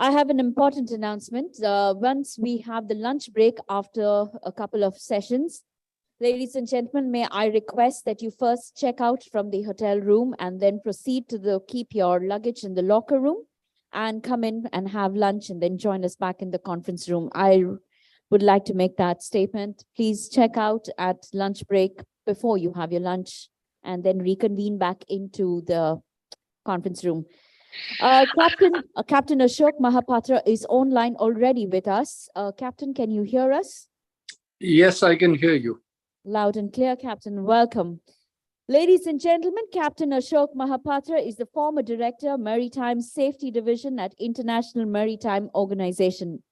I have an important announcement. Once we have the lunch break after a couple of sessions, ladies and gentlemen, may I request that you first check out from the hotel room and then proceed to keep your luggage in the locker room and come in and have lunch and then join us back in the conference room. I would like to make that statement. Please check out at lunch break before you have your lunch and then reconvene back into the conference room. Captain Ashok Mahapatra is online already with us. Captain, can you hear us? Yes, I can hear you. Loud and clear, Captain. Welcome. Ladies and gentlemen, Captain Ashok Mahapatra is the former Director, Maritime Safety Division at International Maritime Organization.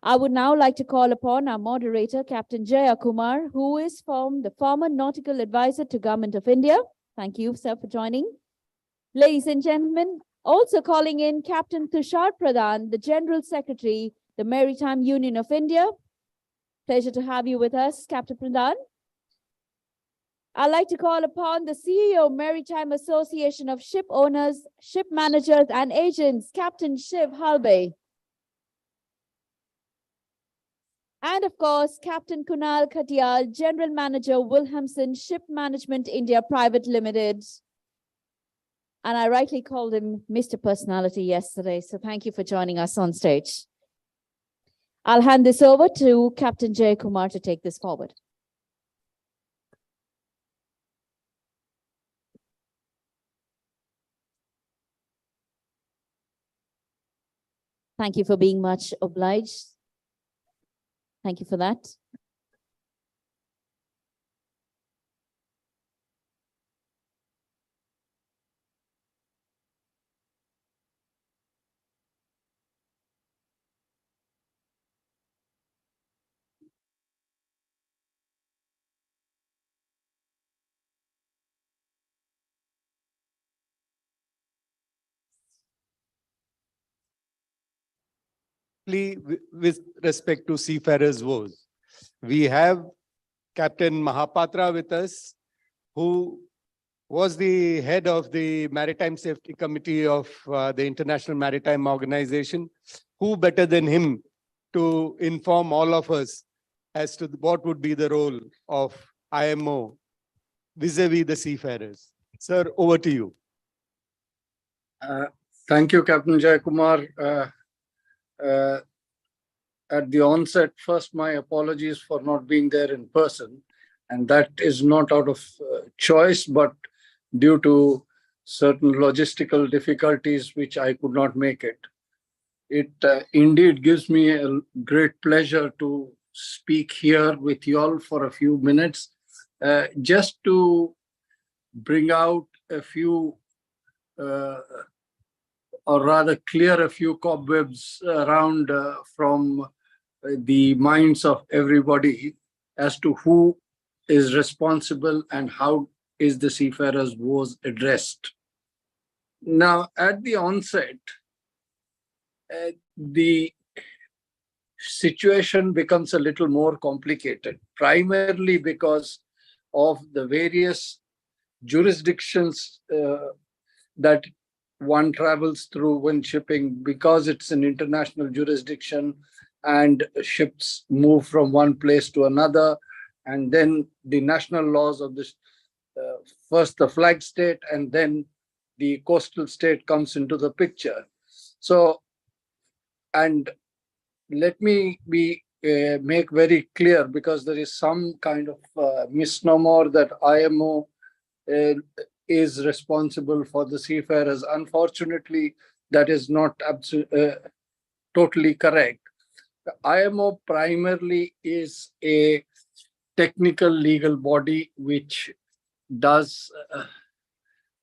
I would now like to call upon our moderator, Captain Jaya Kumar, who is from the former Nautical Advisor to Government of India. Thank you, sir, for joining. Ladies and gentlemen, also calling in Captain Tushar Pradhan, the General Secretary, the Maritime Union of India. Pleasure to have you with us, Captain Pradhan. I'd like to call upon the CEO, Maritime Association of Ship Owners, Ship Managers and Agents, Captain Shiv Halbe. And of course, Captain Kunal Khatiyal, General Manager, Wilhelmsen Ship Management India Private Limited. And I rightly called him Mr. Personality yesterday, so thank you for joining us on stage. I'll hand this over to Captain Jay Kumar to take this forward. Thank you for being much obliged. Thank you for that. With respect to seafarers' woes, we have Captain Mahapatra with us, who was the head of the Maritime Safety Committee of the International Maritime Organization. Who better than him to inform all of us as to what would be the role of IMO vis-a-vis the seafarers? Sir, over to you. Thank you, Captain Jayakumar. At the onset, first, my apologies for not being there in person. And that is not out of choice, but due to certain logistical difficulties, which I could not make it. It indeed gives me a great pleasure to speak here with you all for a few minutes, just to bring out a few or rather clear a few cobwebs around from the minds of everybody as to who is responsible and how is the seafarers' woes addressed. Now, at the onset, the situation becomes a little more complicated, primarily because of the various jurisdictions that one travels through when shipping, because it's an international jurisdiction and ships move from one place to another, and then the national laws of this, first the flag state and then the coastal state comes into the picture. So, and let me make very clear, because there is some kind of misnomer that IMO is responsible for the seafarers. Unfortunately, that is not totally correct. The IMO primarily is a technical legal body which does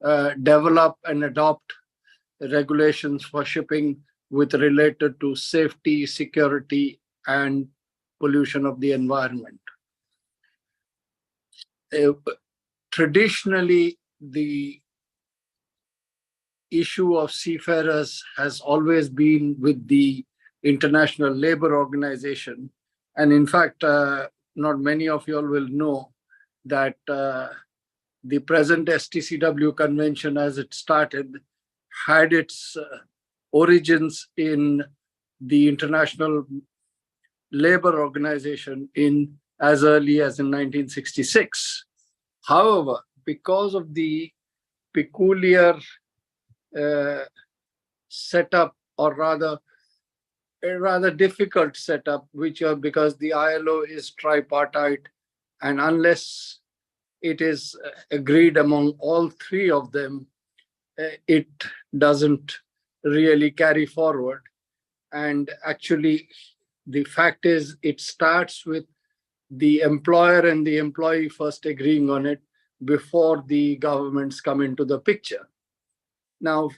develop and adopt regulations for shipping with related to safety, security, and pollution of the environment. Traditionally, the issue of seafarers has always been with the International Labour Organization. And in fact, not many of you all will know that the present STCW convention, as it started, had its origins in the International Labour Organization in as early as in 1966. However, because of the peculiar setup, or rather a rather difficult setup, which are because the ILO is tripartite, and unless it is agreed among all three of them, it doesn't really carry forward. And actually, the fact is, it starts with the employer and the employee first agreeing on it before the governments come into the picture. Now,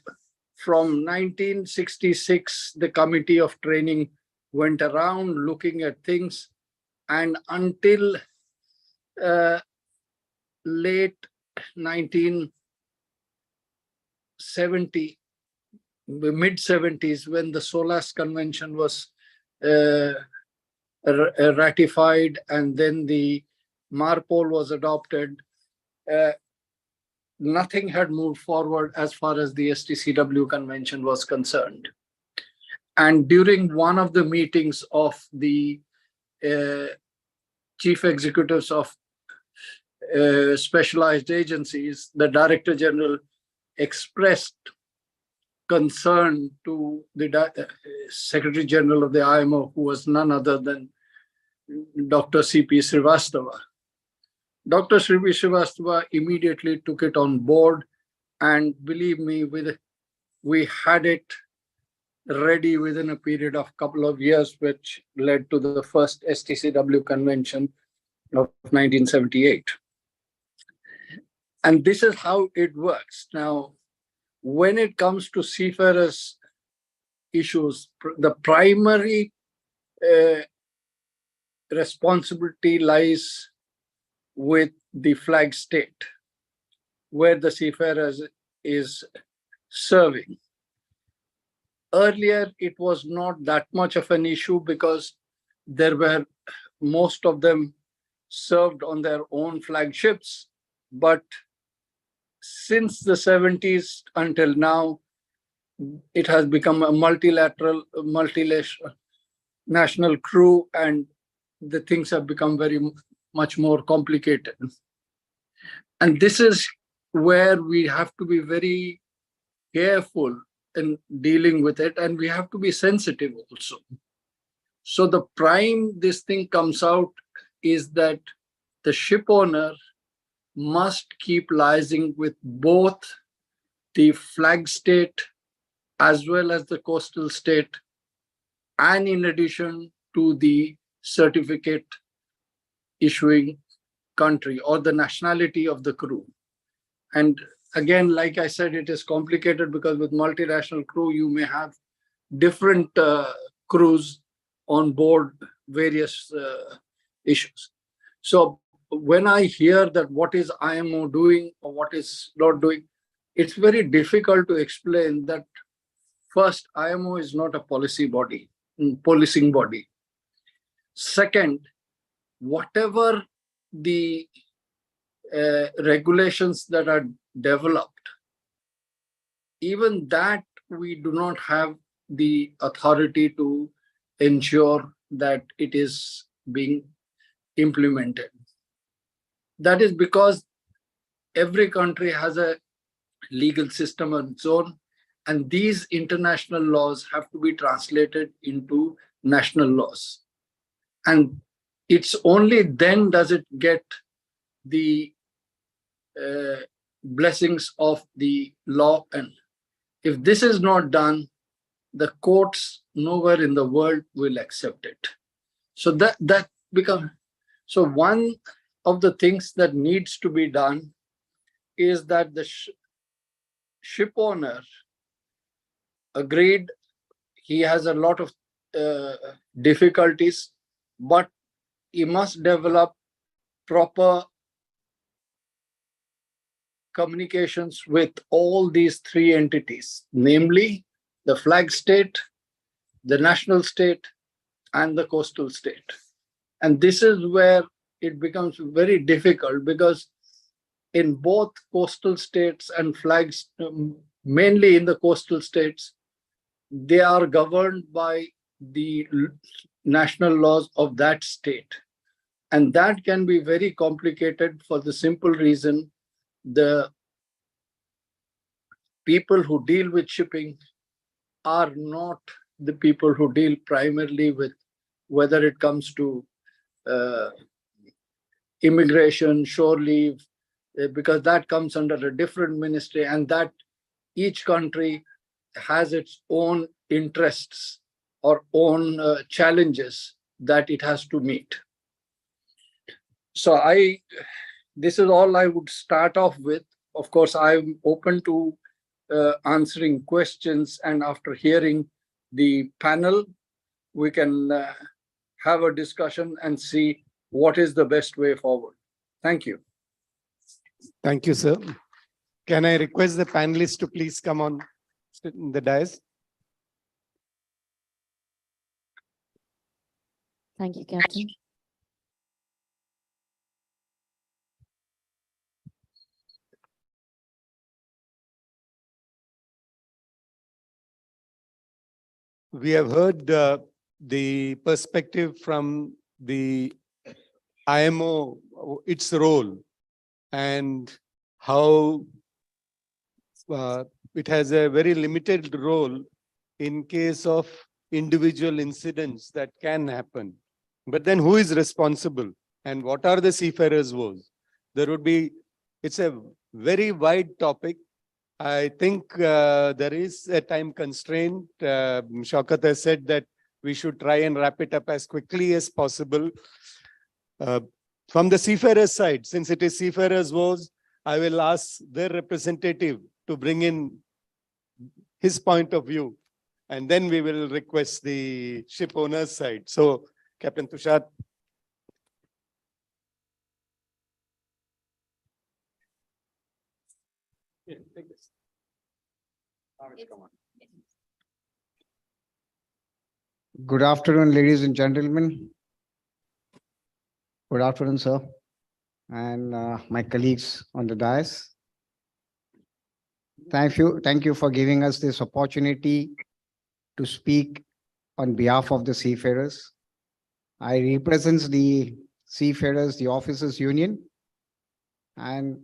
from 1966, the Committee of Training went around looking at things, and until late 1970, mid 70s, when the SOLAS Convention was ratified, and then the MARPOL was adopted, nothing had moved forward as far as the STCW convention was concerned. And during one of the meetings of the chief executives of specialized agencies, the Director General expressed concern to the Secretary General of the IMO, who was none other than Dr. C.P. Srivastava. Dr. C.P. Srivastava immediately took it on board, and believe me, we had it ready within a period of a couple of years, which led to the first STCW convention of 1978. And this is how it works. Now, when it comes to seafarers' issues, the primary responsibility lies with the flag state, where the seafarer is serving. Earlier, it was not that much of an issue because most of them served on their own flagships. But since the 70s until now, it has become a multinational crew, and the things have become very much more complicated. And this is where we have to be very careful in dealing with it, and we have to be sensitive also. So the prime this thing comes out is that the ship owner must keep liaising with both the flag state as well as the coastal state, and in addition to the certificate issuing country or the nationality of the crew. And again, like I said, it is complicated because with multinational crew, you may have different crews on board various issues. So when I hear that what is IMO doing or what is not doing, it's very difficult to explain that. First, IMO is not a policing body. Second, whatever the regulations that are developed, even that we do not have the authority to ensure that it is being implemented. That is because every country has a legal system of its own, and these international laws have to be translated into national laws. And it's only then does it get the blessings of the law. And if this is not done, the courts nowhere in the world will accept it. So that becomes, so one of the things that needs to be done is that the ship owner agreed he has a lot of difficulties, but he must develop proper communications with all these three entities, namely the flag state, the national state, and the coastal state. And this is where it becomes very difficult, because in both coastal states and flags, mainly in the coastal states, they are governed by the national laws of that state. And that can be very complicated for the simple reason the people who deal with shipping are not the people who deal primarily with whether it comes to uh, immigration, shore leave, because that comes under a different ministry, and that each country has its own interests or own challenges that it has to meet. So this is all I would start off with. Of course, I'm open to answering questions, and after hearing the panel, we can have a discussion and see what is the best way forward. Thank you. Thank you, sir. Can I request the panelists to please come on the dais? Thank you, Captain. We have heard the perspective from the IMO, its role, and how it has a very limited role in case of individual incidents that can happen. But then who is responsible and what are the seafarers' woes? It's a very wide topic. I think there is a time constraint. Shaukat has said that we should try and wrap it up as quickly as possible. From the seafarers' side, since it is seafarers' woes, I will ask their representative to bring in his point of view, and then we will request the ship owner's side. So, Captain Tushar. Yeah, take this. Good afternoon, ladies and gentlemen. Good afternoon, sir, and my colleagues on the dais. Thank you for giving us this opportunity to speak on behalf of the seafarers. I represent the seafarers, the officers union, and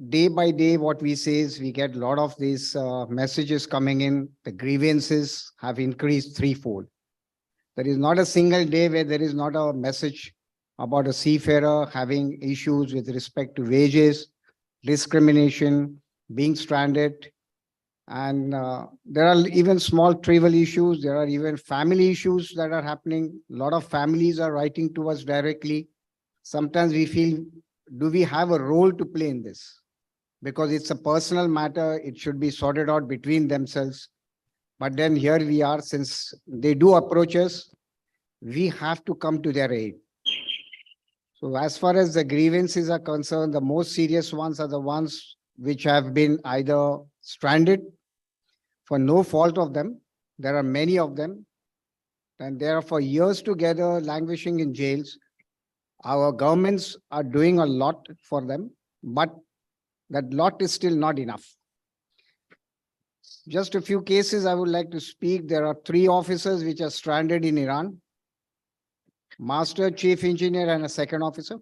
day by day what we say is we get a lot of these messages coming in. The grievances have increased threefold. There is not a single day where there is not a message about a seafarer having issues with respect to wages, discrimination, being stranded. And there are even small trivial issues. There are even family issues that are happening. A lot of families are writing to us directly. Sometimes we feel, do we have a role to play in this? Because it's a personal matter. It should be sorted out between themselves. But then here we are, since they do approach us, we have to come to their aid. So as far as the grievances are concerned, the most serious ones are the ones which have been either stranded for no fault of them. There are many of them, and they are for years together languishing in jails. Our governments are doing a lot for them, but that lot is still not enough. Just a few cases I would like to speak. There are 3 officers which are stranded in Iran: master, chief engineer, and a second officer.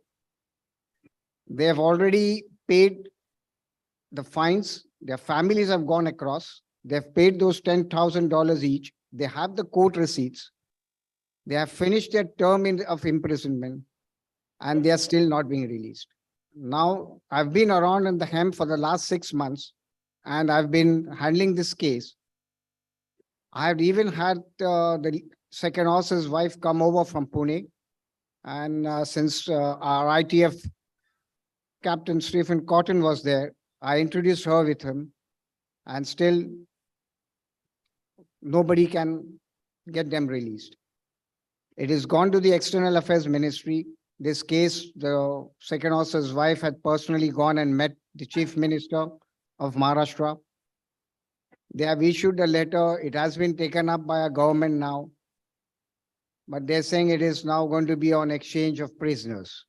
They have already paid the fines. Their families have gone across. They've paid those $10,000 each. They have the court receipts. They have finished their term of imprisonment, and they are still not being released. Now, I've been around in the hem for the last 6 months, and I've been handling this case. I've even had the second officer's wife come over from Pune. And since our ITF Captain Stephen Cotton was there, I introduced her with him, and still nobody can get them released. It has gone to the External Affairs Ministry. This case, the second officer's wife had personally gone and met the Chief Minister of Maharashtra. They have issued a letter. It has been taken up by a government now, but they're saying it is now going to be on exchange of prisoners.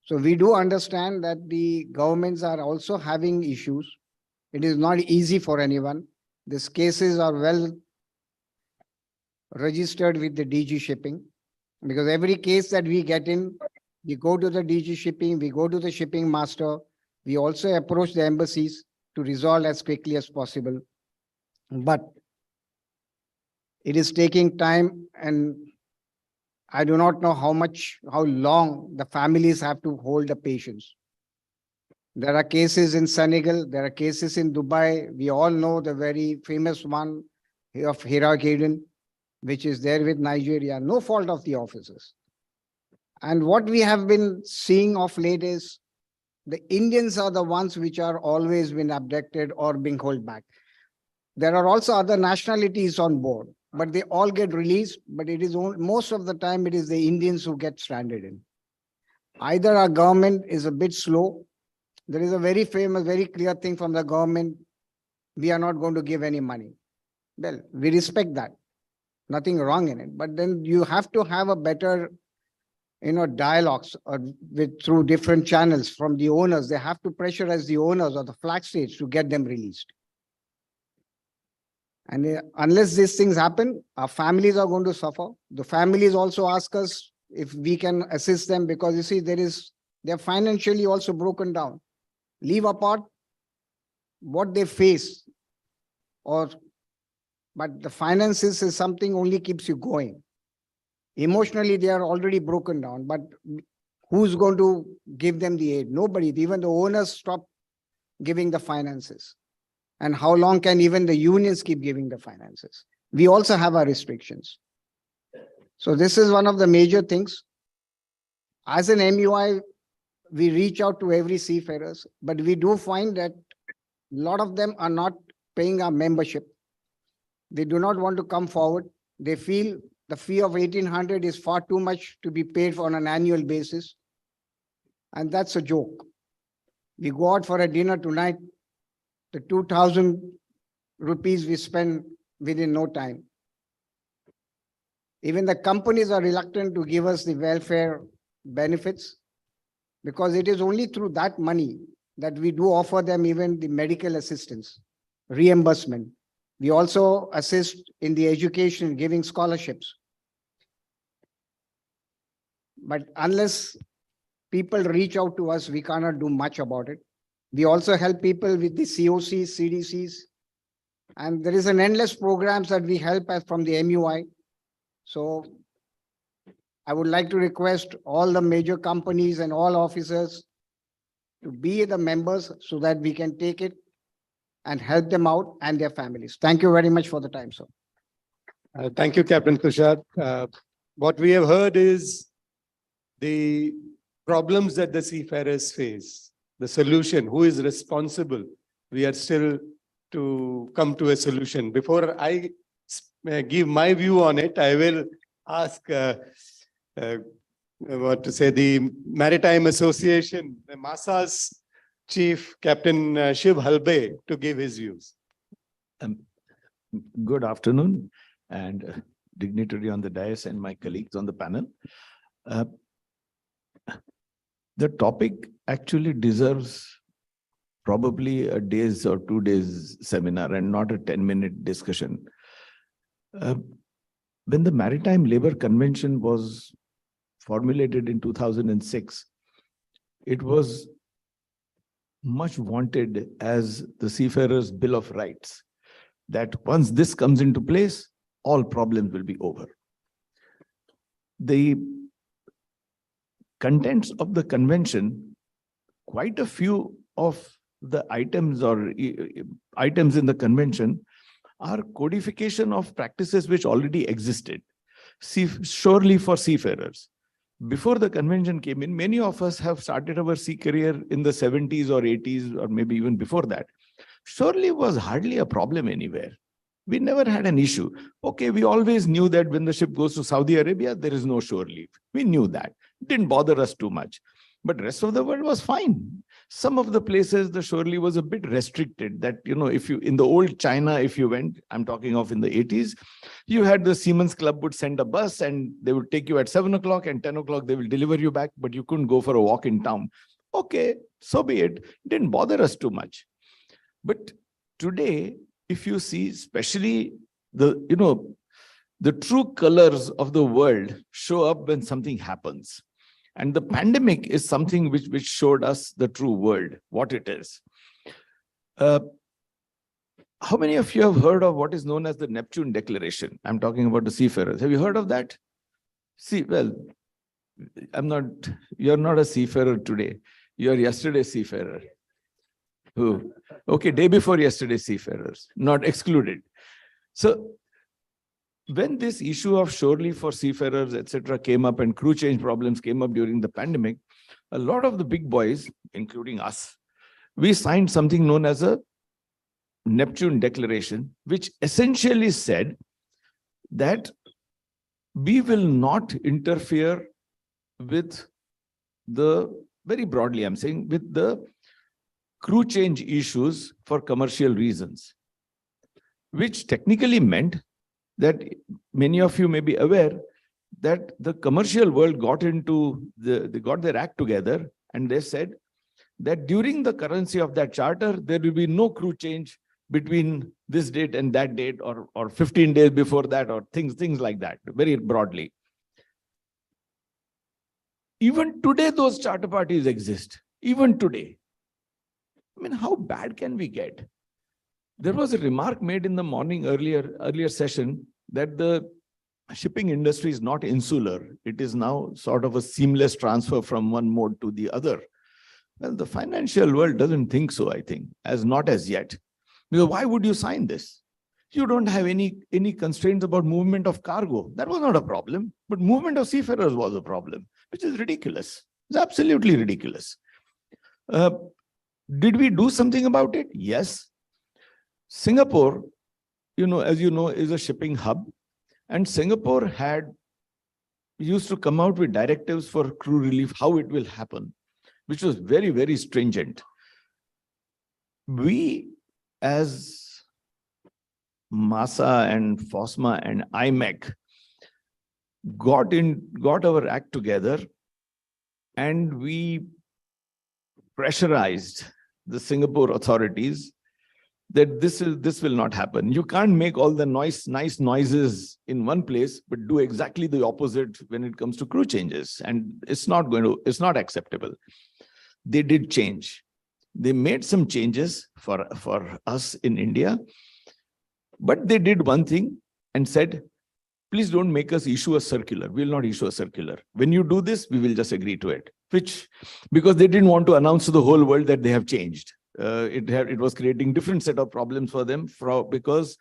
So we do understand that the governments are also having issues. It is not easy for anyone, These cases are well registered with the DG shipping, because every case that we get in, we go to the DG shipping, we go to the shipping master, we also approach the embassies to resolve as quickly as possible. But it is taking time, and I do not know how long the families have to hold the patience. There are cases in Senegal, there are cases in Dubai. We all know the very famous one of Hirakidan, which is there with Nigeria, no fault of the officers. And what we have been seeing of late is the Indians are the ones which are always been abducted or being held back. There are also other nationalities on board, but they all get released. But it is most of the time it is the Indians who get stranded in. Either our government is a bit slow. There is a very famous, very clear thing from the government. We are not going to give any money. Well, we respect that. Nothing wrong in it. But then you have to have a better, dialogues or through different channels from the owners. They have to pressurize the owners or the flag states to get them released. And unless these things happen, our families are going to suffer. The families also ask us if we can assist them, because you see, they're financially also broken down. Leave apart what they face, but the finances is something only keeps you going. Emotionally, they are already broken down, but who's going to give them the aid? Nobody. Even the owners stop giving the finances. And how long can even the unions keep giving the finances? We also have our restrictions. So this is one of the major things. As an MUI, we reach out to every seafarers, but we do find that a lot of them are not paying our membership. They do not want to come forward. They feel the fee of 1,800 is far too much to be paid on an annual basis. And that's a joke. We go out for a dinner tonight, the 2,000 rupees we spend within no time. Even the companies are reluctant to give us the welfare benefits, because it is only through that money that we do offer them even the medical assistance, reimbursement. We also assist in the education, giving scholarships. But unless people reach out to us, we cannot do much about it. We also help people with the COCs, CDCs, and there is an endless programs that we help as from the MUI. So I would like to request all the major companies and all officers to be the members so that we can take it and help them out and their families. Thank you very much for the time, sir. Thank you, Captain Tushar. What we have heard is the problems that the seafarers face, the solution, who is responsible. We are still to come to a solution. Before I give my view on it, I will ask the Maritime Association, the MASA's Chief, Captain Shiv Halbe, to give his views. Good afternoon, and dignitary on the dais and my colleagues on the panel. The topic actually deserves probably a day's or 2 days seminar and not a 10-minute discussion. When the Maritime Labour Convention was formulated in 2006, it was much wanted as the Seafarers' Bill of Rights, that once this comes into place, all problems will be over. The contents of the convention, quite a few of the items or items in the convention are codification of practices which already existed, surely for seafarers. Before the convention came in, many of us have started our sea career in the 70s or 80s, or maybe even before that. Shore leave was hardly a problem anywhere. We never had an issue. Okay, we always knew that when the ship goes to Saudi Arabia, there is no shore leave. We knew that. It didn't bother us too much. But rest of the world was fine. Some of the places, the shore leave was a bit restricted, that, if you, in the old China, if you went, I'm talking of in the 80s, you had the Seamen's Club would send a bus and they would take you at 7 o'clock, and 10 o'clock they will deliver you back, but you couldn't go for a walk in town. Okay, so be it. It didn't bother us too much. But today, if you see, especially the true colors of the world show up when something happens. And the pandemic is something which showed us the true world, what it is. How many of you have heard of what is known as the Neptune Declaration? I'm talking about the seafarers. Have you heard of that? See, well, you're not a seafarer today. You're yesterday's seafarer. Who? Okay, day before yesterday seafarers, not excluded. So when this issue of shore leave for seafarers, etc., came up and crew change problems came up during the pandemic, a lot of the big boys, including us, we signed something known as a Neptune Declaration, which essentially said that we will not interfere with very broadly, I'm saying, with the crew change issues for commercial reasons, which technically meant that many of you may be aware that the commercial world they got their act together and they said that during the currency of that charter, there will be no crew change between this date and that date, or 15 days before that, or things like that, very broadly. Even today, those charter parties exist. Even today. I mean, how bad can we get? There was a remark made in the morning earlier session that the shipping industry is not insular. It is now sort of a seamless transfer from one mode to the other. Well, the financial world doesn't think so, I think, not as yet. Because why would you sign this? You don't have any constraints about movement of cargo. That was not a problem. But movement of seafarers was a problem, which is ridiculous. It's absolutely ridiculous. Did we do something about it? Yes. Singapore, as you know, is a shipping hub. And Singapore used to come out with directives for crew relief, how it will happen, which was very, very stringent. We, as MASA and FOSMA and IMEC, got our act together, and we pressurized the Singapore authorities that this will not happen. You can't make all the nice noises in one place, but do exactly the opposite when it comes to crew changes. And it's not acceptable. They did change. They made some changes for us in India, but they did one thing and said, please don't make us issue a circular. We will not issue a circular. When you do this, we will just agree to it. Because they didn't want to announce to the whole world that they have changed. It was creating different set of problems for them because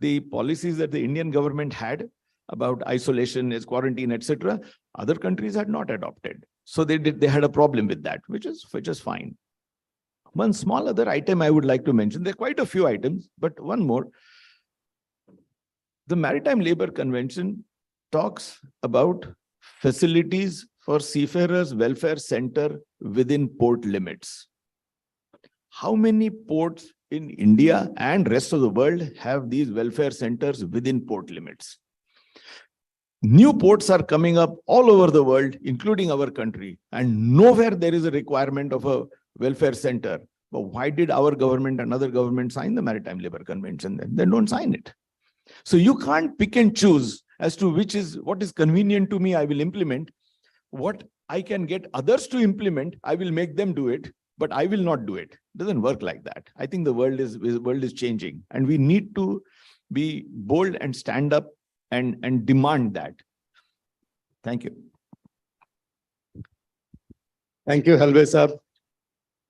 the policies that the Indian government had about isolation, quarantine, etc., other countries had not adopted. So they had a problem with that, which is fine. One small other item I would like to mention, there are quite a few items, but one more. The Maritime Labour Convention talks about facilities for seafarers welfare center within port limits. How many ports in India and rest of the world have these welfare centers within port limits? New ports are coming up all over the world, including our country, and nowhere there is a requirement of a welfare center. But why did our government and other governments sign the Maritime Labour Convention then? They don't sign it. So you can't pick and choose as to what is convenient to me, I will implement. What I can get others to implement, I will make them do it, but I will not do it. It doesn't work like that. I think the world is changing, and we need to be bold and stand up and demand that. Thank you. Thank you, Halve Saab.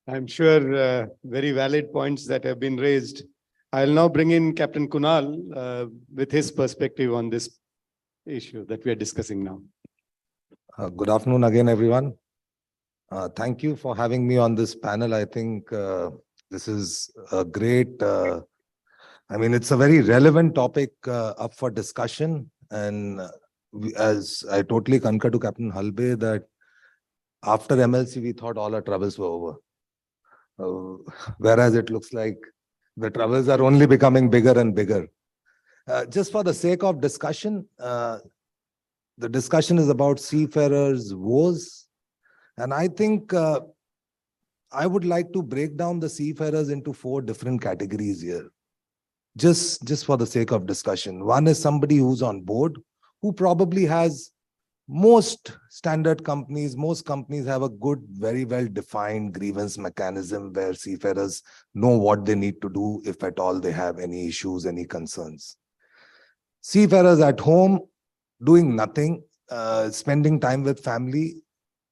I'm sure very valid points that have been raised. I'll now bring in Captain Kunal with his perspective on this issue that we are discussing now. Good afternoon again, everyone. Thank you for having me on this panel. I think this is a great, it's a very relevant topic up for discussion. And as I totally concur to Captain Halbe that after MLC, we thought all our troubles were over. Whereas it looks like the troubles are only becoming bigger and bigger. Just for the sake of discussion, the discussion is about seafarers' woes. And I think I would like to break down the seafarers into 4 different categories here. just for the sake of discussion. One is somebody who's on board, who probably has most standard companies, most companies have a good, very well defined grievance mechanism where seafarers know what they need to do if at all they have any issues, any concerns. Seafarers at home doing nothing, spending time with family,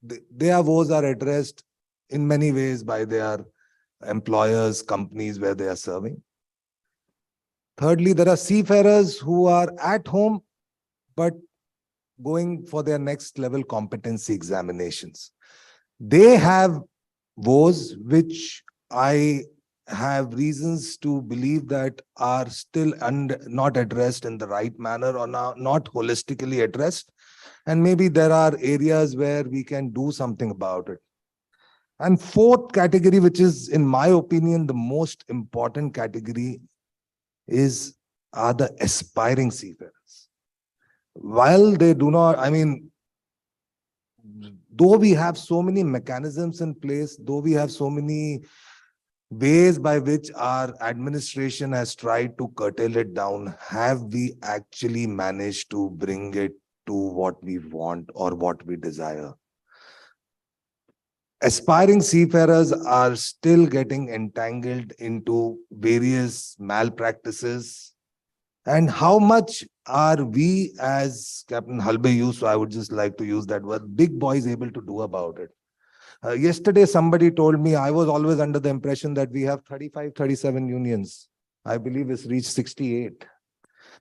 their woes are addressed in many ways by their employers, companies where they are serving. Thirdly, there are seafarers who are at home, but going for their next level competency examinations. They have woes which I have reasons to believe that are still not addressed in the right manner or not holistically addressed. And maybe there are areas where we can do something about it. And fourth category, which is in my opinion the most important category, are the aspiring seafarers. While they do not, I mean, though we have so many mechanisms in place, though we have so many ways by which our administration has tried to curtail it down, have we actually managed to bring it to what we want or what we desire? Aspiring seafarers are still getting entangled into various malpractices. And how much are we, as Captain Halbe used, so I would just like to use that word, big boys able to do about it? Yesterday, somebody told me, I was always under the impression that we have 35, 37 unions. I believe it's reached 68.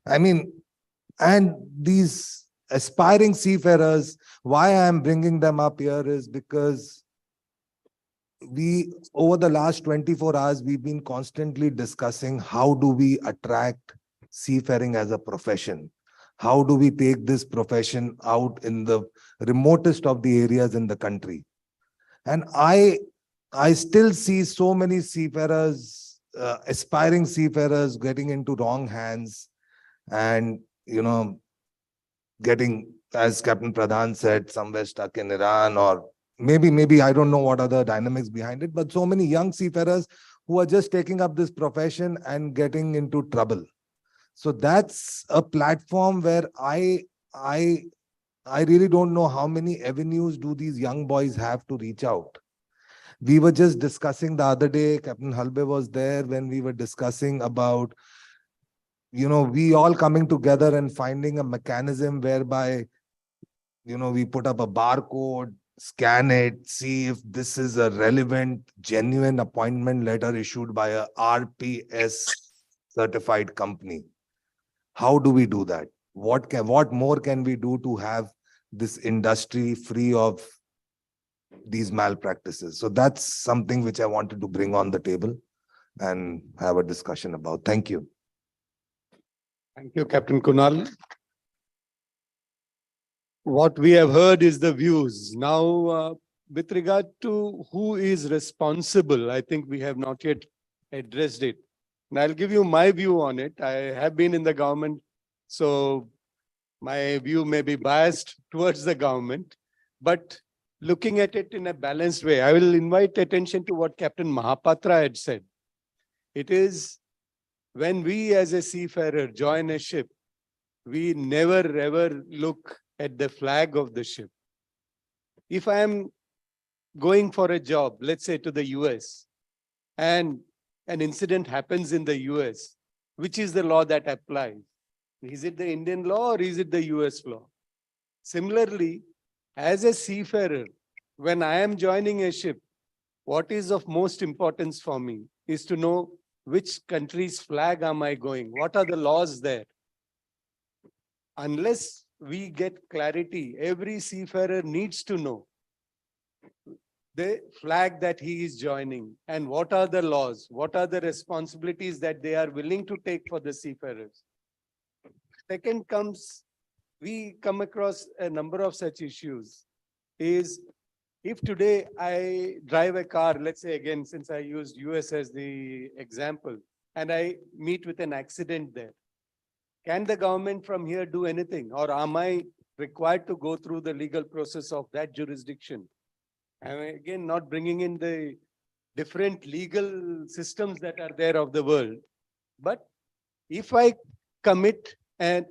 I mean, and these aspiring seafarers, why I am bringing them up here is because over the last 24 hours, we've been constantly discussing how do we attract seafaring as a profession? How do we take this profession out in the remotest of the areas in the country? And I still see so many seafarers, aspiring seafarers getting into wrong hands and, getting, as Captain Pradhan said, somewhere stuck in Iran or maybe I don't know what are the dynamics behind it, but so many young seafarers who are just taking up this profession and getting into trouble. So that's a platform where I really don't know how many avenues do these young boys have to reach out. We were just discussing the other day, Captain Halbe was there when we were discussing about, we all coming together and finding a mechanism whereby, we put up a barcode, scan it, see if this is a relevant, genuine appointment letter issued by a RPS certified company. How do we do that? What more can we do to have this industry free of these malpractices? So that's something which I wanted to bring on the table and have a discussion about. Thank you. Thank you, Captain Kunal. What we have heard is the views. Now, with regard to who is responsible, I think we have not yet addressed it. And I'll give you my view on it. I have been in the government, so my view may be biased towards the government, but looking at it in a balanced way, I will invite attention to what Captain Mahapatra had said. It is when we as a seafarer join a ship, we never ever look at the flag of the ship. If I am going for a job, let's say to the US, and an incident happens in the US, which is the law that applies? Is it the Indian law or is it the US law? Similarly, as a seafarer, when I am joining a ship, what is of most importance for me is to know which country's flag am I going? What are the laws there? Unless we get clarity, every seafarer needs to know the flag that he is joining and what are the laws, what are the responsibilities that they are willing to take for the seafarers. Second comes, we come across a number of such issues, is if today I drive a car, let's say again, since I used US as the example, and I meet with an accident there, can the government from here do anything? Or am I required to go through the legal process of that jurisdiction? And again, not bringing in the different legal systems that are there of the world, but if I commit an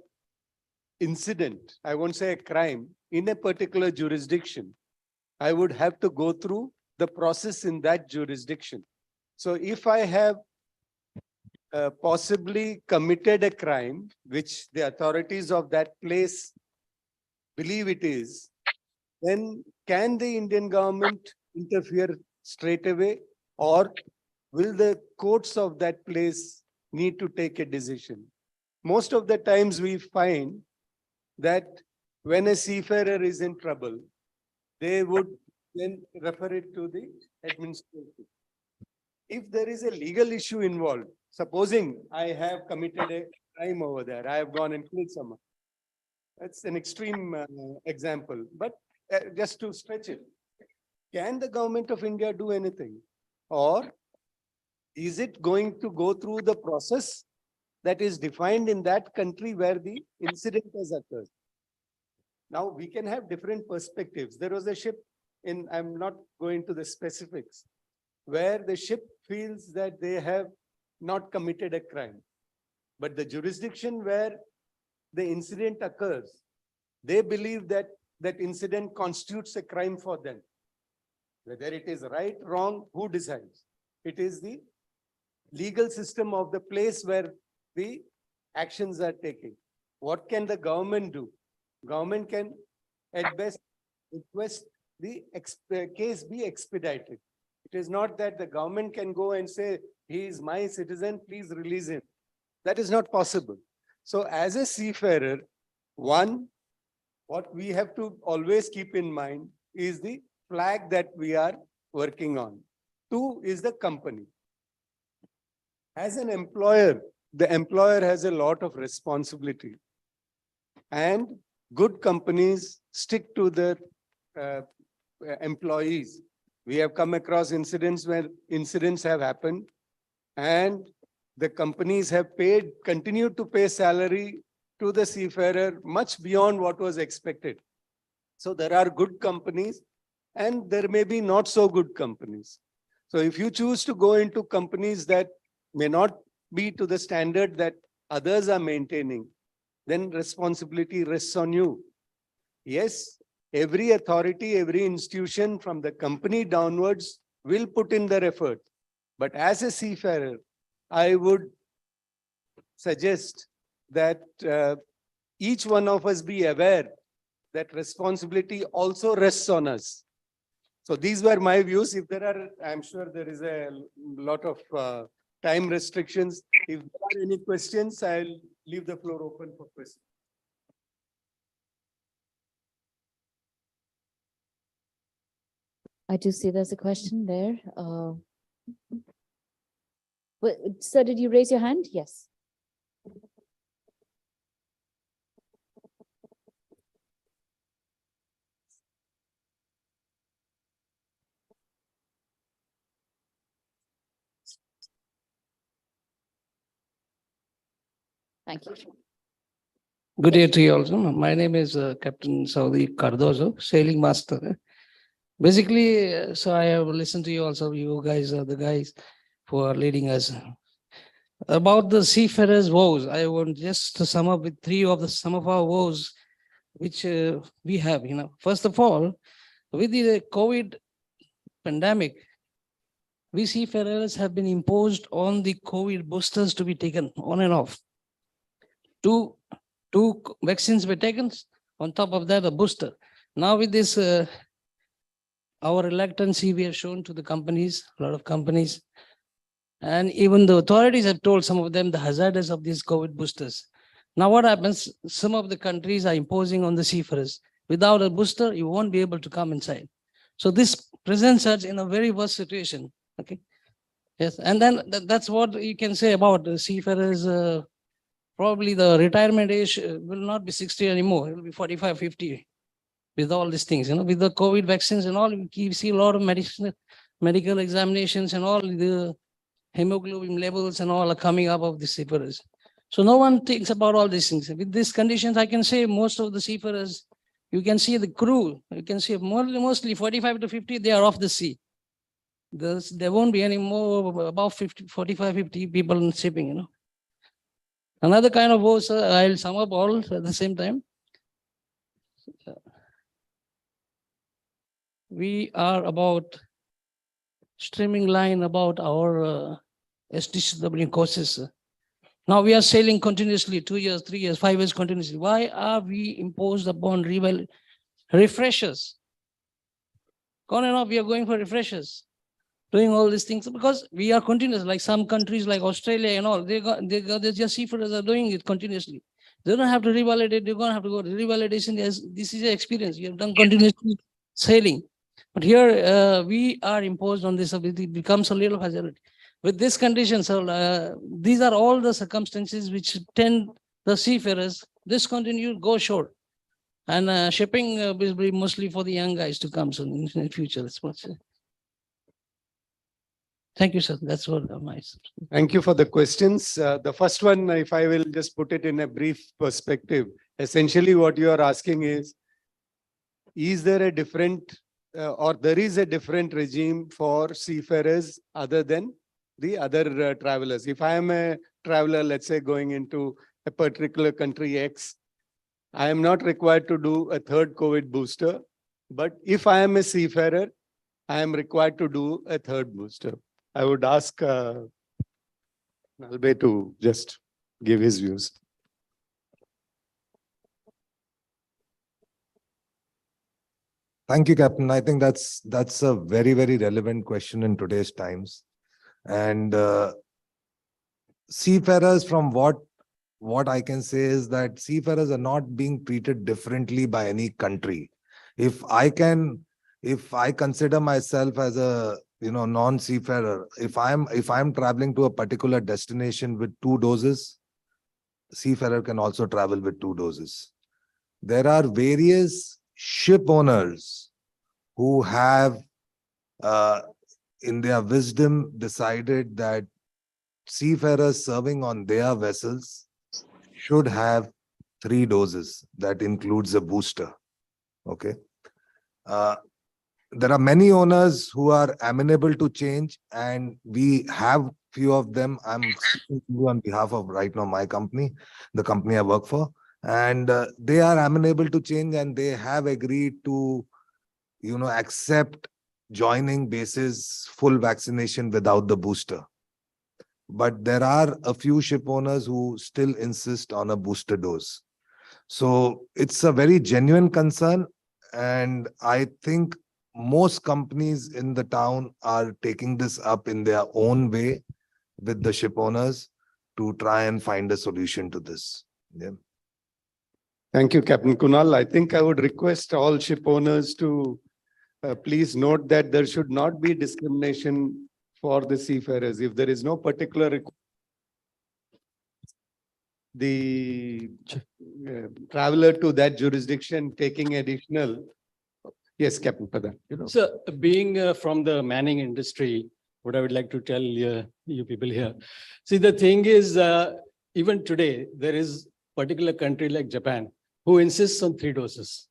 incident, I won't say a crime, in a particular jurisdiction, I would have to go through the process in that jurisdiction. So if I have possibly committed a crime, which the authorities of that place believe it is, then can the Indian government interfere straight away, or will the courts of that place need to take a decision? Most of the times we find that when a seafarer is in trouble, they would then refer it to the administration. If there is a legal issue involved, supposing I have committed a crime over there, I have gone and killed someone. That's an extreme example, but just to stretch it, can the government of India do anything? Or is it going to go through the process that is defined in that country where the incident has occurred? Now, we can have different perspectives. There was a ship I'm not going to the specifics, where the ship feels that they have not committed a crime. But the jurisdiction where the incident occurs, they believe that that incident constitutes a crime for them. Whether it is right, wrong, who decides? It is the legal system of the place where the actions are taken. What can the government do? Government can at best request the case be expedited. It is not that the government can go and say, he is my citizen, please release him. That is not possible. So as a seafarer, one, what we have to always keep in mind is the flag that we are working on. Two is the company. As an employer, the employer has a lot of responsibility. And good companies stick to their employees. We have come across incidents where incidents have happened and the companies have continued to pay salary to the seafarer much beyond what was expected. So there are good companies and there may be not so good companies. So if you choose to go into companies that may not be to the standard that others are maintaining, then responsibility rests on you. Yes, every authority, every institution from the company downwards will put in their effort. But as a seafarer, I would suggest that each one of us be aware that responsibility also rests on us. So these were my views. If there are, I'm sure there is a lot of time restrictions. If there are any questions, I'll leave the floor open for questions. I do see there's a question there. Sir, did you raise your hand? Yes. Thank you. Good day to you also. My name is Captain Saudi Cardozo, sailing master. Basically, so I have listened to you also. You guys are the guys who are leading us. About the seafarers' woes, I want just to sum up with three of some of our woes, which we have. First of all, with the COVID pandemic, we seafarers have been imposed on the COVID boosters to be taken on and off. Two vaccines were taken. On top of that, a booster. Now with this, our reluctancy we have shown to the companies, a lot of companies, and even the authorities have told some of them the hazards of these COVID boosters. Now what happens? Some of the countries are imposing on the seafarers. Without a booster, you won't be able to come inside. So this presents us in a very worse situation. Okay. Yes, and then that's what you can say about the seafarers. Probably the retirement age will not be 60 anymore. It will be 45, 50 with all these things, with the COVID vaccines and all. We see a lot of medical examinations and all the hemoglobin levels and all are coming up of the seafarers. So no one thinks about all these things. With these conditions, I can say most of the seafarers, you can see the crew, you can see mostly 45 to 50, they are off the sea. There won't be any more about 50, 45, 50 people in shipping, Another kind of woes, I'll sum up all at the same time. We are about streaming line about our SDCW courses. Now we are sailing continuously, 2 years, 3 years, 5 years continuously. Why are we imposed upon refreshers? On and off, we are going for refreshers, doing all these things because we are continuous. Like some countries like Australia and all, they just seafarers are doing it continuously. They don't have to revalidate, they're going to have to go to revalidation. This is your experience. You have done continuously sailing. But here we are imposed on this ability, it becomes a little hazard. With this condition, so these are all the circumstances which tend the seafarers discontinue, go short. And shipping will be mostly for the young guys to come soon in the future. That's what. Thank you, sir. That's what my. Thank you for the questions. The first one, if I will just put it in a brief perspective, essentially what you are asking is there a different or there is a different regime for seafarers other than the other travelers? If I am a traveler, let's say going into a particular country X, I am not required to do a third COVID booster. But if I am a seafarer, I am required to do a third booster. I would ask Nalbe to just give his views. Thank you, Captain. I think that's a very, very relevant question in today's times. And seafarers, from what I can say is that seafarers are not being treated differently by any country. If I consider myself as a non-seafarer, if I'm traveling to a particular destination with 2 doses, seafarer can also travel with 2 doses. There are various ship owners who have in their wisdom decided that seafarers serving on their vessels should have 3 doses. That includes a booster. Okay. There are many owners who are amenable to change, and we have few of them. I'm speaking to you on behalf of right now my company, the company I work for, and they are amenable to change, and they have agreed to, accept joining basis full vaccination without the booster. But there are a few ship owners who still insist on a booster dose. So it's a very genuine concern. And I think most companies in the town are taking this up in their own way with the ship owners to try and find a solution to this. Yeah. Thank you, Captain Kunal. I think I would request all ship owners to please note that there should not be discrimination for the seafarers. If there is no particular the traveler to that jurisdiction taking additional. Yes, Captain Pradhan. So being from the manning industry, what I would like to tell you people here. See, the thing is, even today, there is a particular country like Japan who insists on 3 doses.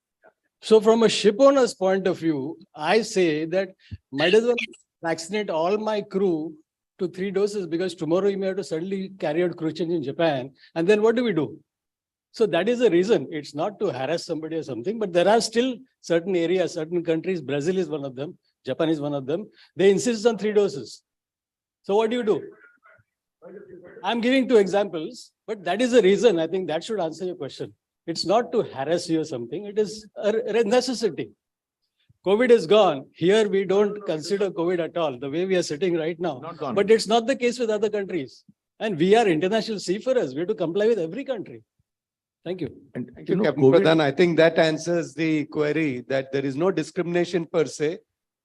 So from a ship owner's point of view, I say that might as well vaccinate all my crew to 3 doses, because tomorrow you may have to suddenly carry out crew change in Japan. And then what do we do? So that is the reason. It's not to harass somebody or something, but there are still certain areas, certain countries, Brazil is one of them, Japan is one of them. They insist on 3 doses. So what do? I'm giving 2 examples, but that is the reason. I think that should answer your question. It's not to harass you or something. It is a necessity. COVID is gone. Here we don't consider COVID at all, the way we are sitting right now. But it's not the case with other countries. And we are international seafarers. We have to comply with every country. Thank you. And thank you, Captain Pradhan. I think that answers the query that there is no discrimination per se.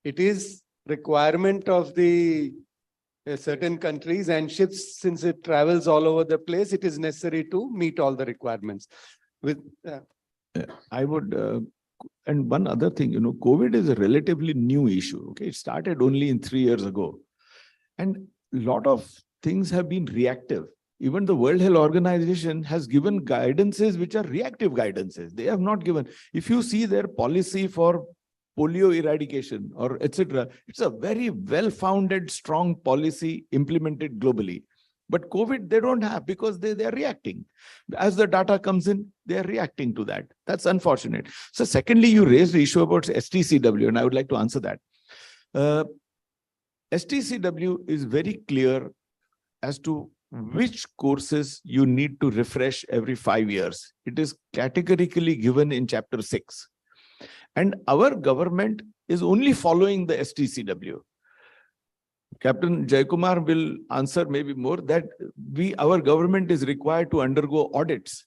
It is requirement of the certain countries and ships, since it travels all over the place, it is necessary to meet all the requirements. I would, and one other thing, COVID is a relatively new issue. Okay, it started only in 3 years ago, and a lot of things have been reactive. Even the World Health Organization has given guidances which are reactive guidances. They have not given. If you see their policy for polio eradication or etc., it's a very well-founded, strong policy implemented globally. But COVID, they don't have because they are reacting. As the data comes in, they are reacting to that. That's unfortunate. So secondly, you raised the issue about STCW, and I would like to answer that. STCW is very clear as to which courses you need to refresh every 5 years. It is categorically given in chapter 6. And our government is only following the STCW. Captain Jaikumar will answer maybe more that our government is required to undergo audits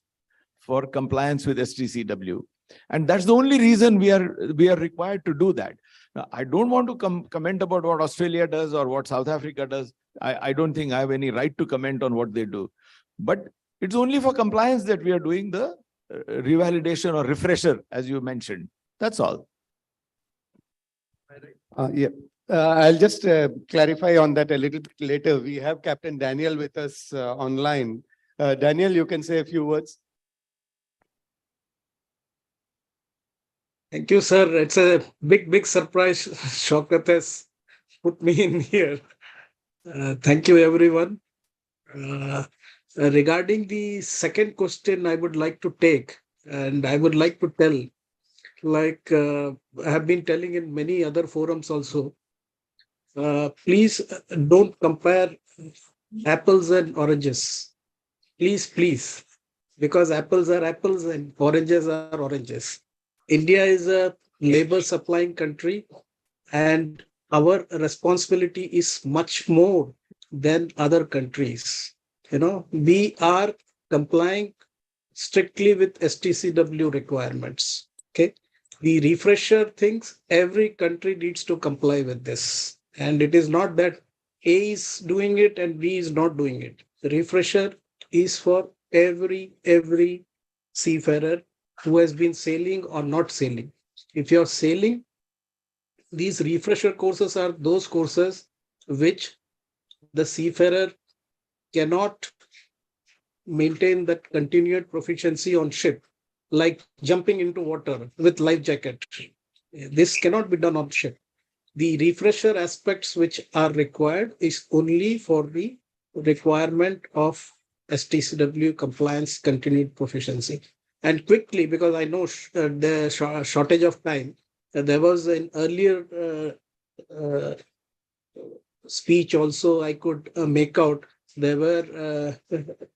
for compliance with STCW. And that's the only reason we are required to do that. Now, I don't want to comment about what Australia does or what South Africa does. I don't think I have any right to comment on what they do. But it's only for compliance that we are doing the revalidation or refresher, as you mentioned. That's all. Yeah. I'll just clarify on that a little bit later. We have Captain Daniel with us online. Daniel, you can say a few words. Thank you, sir. It's a big surprise. Shaukat has put me in here. Thank you, everyone. Regarding the second question, I would like to take, and I would like to tell, like I have been telling in many other forums also, please don't compare apples and oranges. Please, because apples are apples and oranges are oranges. India is a labor supplying country, and our responsibility is much more than other countries. We are complying strictly with STCW requirements. Okay. The refresher things, every country needs to comply with this. And it is not that A is doing it and B is not doing it. The refresher is for every seafarer who has been sailing or not sailing. If you're sailing, these refresher courses are those courses which the seafarer cannot maintain that continued proficiency on ship, like jumping into water with life jacket. This cannot be done on ship. The refresher aspects which are required is only for the requirement of STCW compliance continued proficiency. And quickly, because I know the shortage of time, there was an earlier speech also I could make out. There were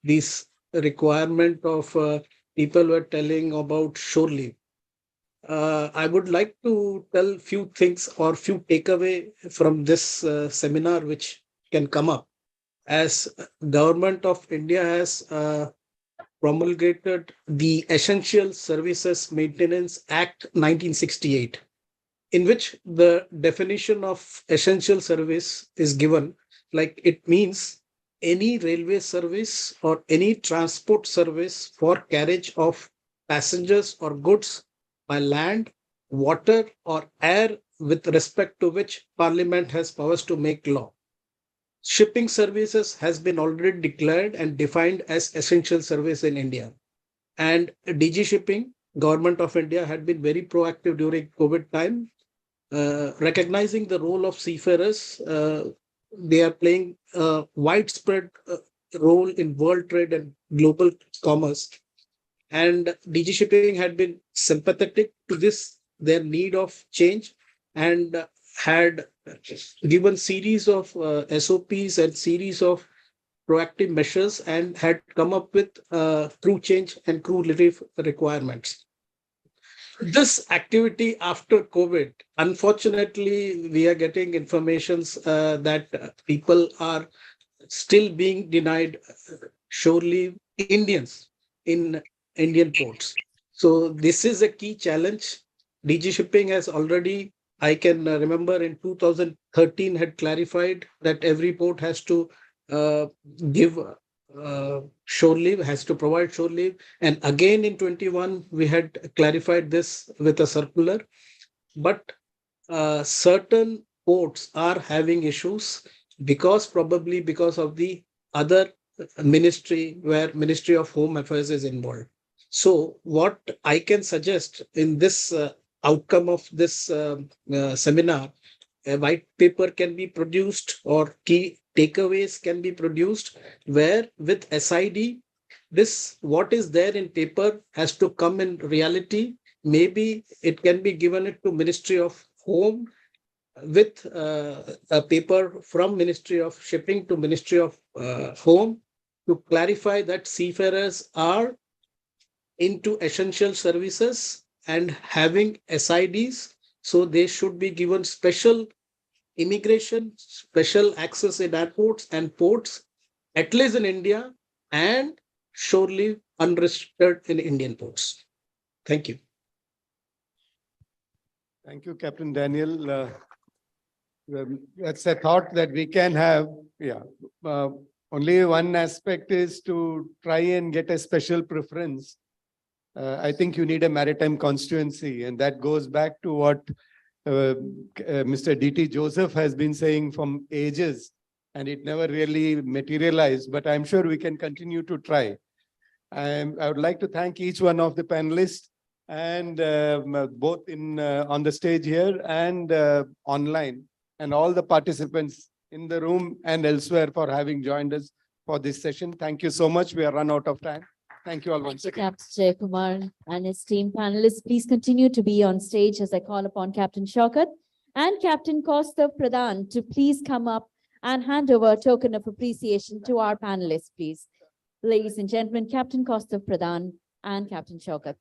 these requirement of people were telling about shore leave. I would like to tell few things or few takeaway from this seminar which can come up. As Government of India has promulgated the Essential Services Maintenance Act 1968, in which the definition of essential service is given, like it means any railway service or any transport service for carriage of passengers or goods by land, water, or air, with respect to which Parliament has powers to make law. Shipping services has been already declared and defined as essential service in India. And DG Shipping, Government of India had been very proactive during COVID time, recognizing the role of seafarers. They are playing a widespread role in world trade and global commerce. And DG Shipping had been sympathetic to this, their need of change, and had given series of SOPs and series of proactive measures, and had come up with crew change and crew relief requirements. This activity after COVID, unfortunately, we are getting informations that people are still being denied shore leave, Indians in Indian ports. So this is a key challenge. DG Shipping has already, I can remember in 2013 had clarified that every port has to give shore leave, has to provide shore leave. And again in 21, we had clarified this with a circular. But certain ports are having issues probably because of the other ministry where Ministry of Home Affairs is involved. So what I can suggest in this outcome of this seminar, a white paper can be produced or key takeaways can be produced, where with SID, this what is there in paper has to come in reality. Maybe it can be given it to Ministry of Home with a paper from Ministry of Shipping to Ministry of Home to clarify that seafarers are into essential services and having SIDs. So they should be given special immigration, special access in airports and ports, at least in India, and surely unrestricted in Indian ports. Thank you. Thank you, Captain Daniel. That's a thought that we can have. Yeah. Only one aspect is to try and get a special preference. I think you need a maritime constituency, and that goes back to what Mr. D.T. Joseph has been saying from ages, and it never really materialized, but I'm sure we can continue to try. I would like to thank each one of the panelists, and both on the stage here and online, and all the participants in the room and elsewhere for having joined us for this session. Thank you so much. We are run out of time. Thank you all once again. Captain Jayakumar and his team panelists, please continue to be on stage as I call upon Captain Shaukat and Captain Kaustav Pradhan to please come up and hand over a token of appreciation to our panelists, please. Ladies and gentlemen, Captain Kaustav Pradhan and Captain Shaukat.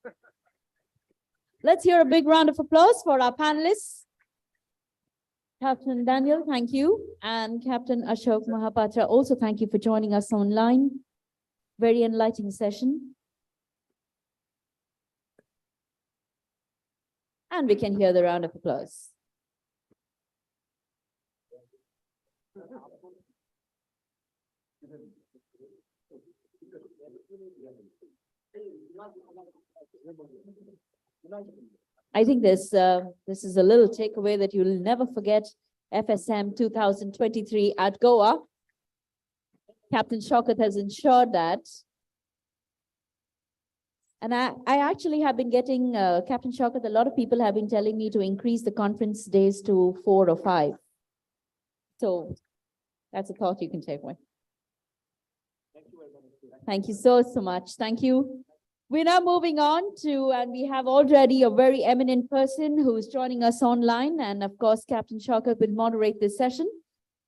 Let's hear a big round of applause for our panelists. Captain Daniel, thank you. And Captain Ashok Mahapatra, also thank you for joining us online. Very enlightening session. And we can hear the round of applause. I think this is a little takeaway that you'll never forget. FSM 2023 at Goa. Captain Shaukat has ensured that. And I actually have been getting, Captain Shaukat, a lot of people have been telling me to increase the conference days to 4 or 5. So that's a thought you can take away. Thank you so much. Thank you. We're now moving on to, and we have already a very eminent person who is joining us online. And of course, Captain Shaukat will moderate this session.